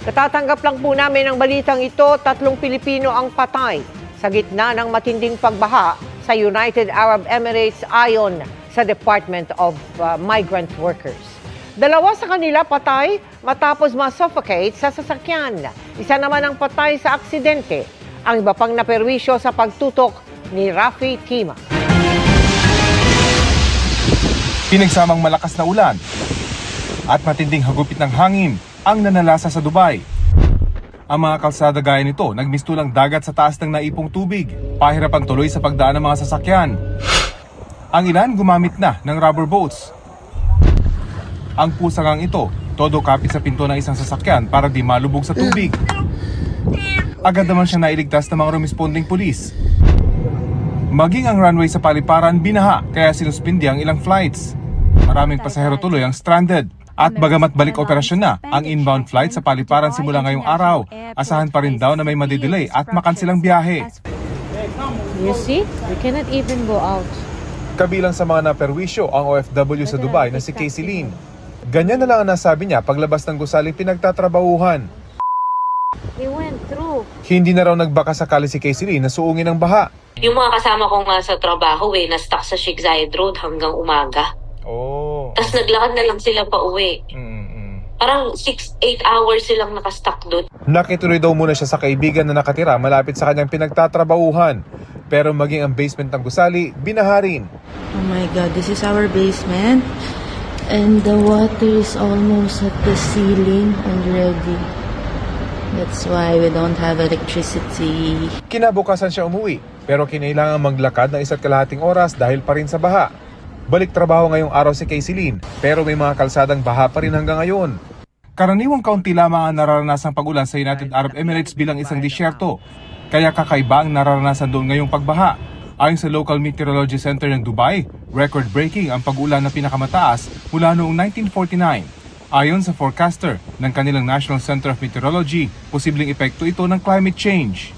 Katatanggap lang po namin ang balitang ito, 3 Pilipino ang patay sa gitna ng matinding pagbaha sa United Arab Emirates ayon sa Department of Migrant Workers. 2 sa kanila patay matapos ma-suffocate sa sasakyan. Isa naman ang patay sa aksidente. Ang iba pang naperwisyo sa pagtutok ni Rafi Tima. Pinagsamang malakas na ulan at matinding hagupit ng hangin ang nanalasa sa Dubai. Ang mga kalsada gaya nito, nagmistulang dagat sa taas ng naipong tubig. Pahirapan tuloy sa pagdaan ng mga sasakyan. Ang ilan gumamit na ng rubber boats. Ang pusagang ito, todo kapit sa pinto ng isang sasakyan para di malubog sa tubig. Agad naman siya nailigtas ng mga responding pulis. Maging ang runway sa paliparan binaha, kaya sinuspindi ang ilang flights. Maraming pasahero tuloy ang stranded. At bagamat balik operasyon na ang inbound flight sa paliparan simula ngayong araw, asahan pa rin daw na may madidelay at makansilang biyahe. You see? We cannot even go out. Kabilang sa mga naperwisyo ang OFW sa Dubai na si Casey Lin. Ganyan na lang ang nasabi niya paglabas ng gusaling pinagtatrabahuhan. We went through. Hindi na raw nagbaka sakali si Casey Lin na suungin ng baha. Yung mga kasama ko nga sa trabaho na-stuck sa Sheikh Zayed Road hanggang umaga. Oh. Tapos naglakad na lang sila pa uwi. Parang 6-8 hours silang nakastuck doon. Nakituloy daw muna siya sa kaibigan na nakatira malapit sa kanyang pinagtatrabahuhan. Pero maging ang basement ng gusali, binaha rin. Oh my God, this is our basement. And the water is almost at the ceiling already. That's why we don't have electricity. Kinabukasan siya umuwi, pero kinailangan maglakad ng 1.5 oras dahil pa rin sa baha. Balik trabaho ngayong araw si Casey Lin, pero may mga kalsadang baha pa rin hanggang ngayon. Karaniwang kaunti lamang ang nararanasang pag-ulan sa United Arab Emirates bilang isang disyerto, kaya kakaiba ang nararanasan doon ngayong pagbaha. Ayon sa Local Meteorology Center ng Dubai, record-breaking ang pag-ulan na pinakamataas mula noong 1949. Ayon sa forecaster ng kanilang National Center of Meteorology, posibleng epekto ito ng climate change.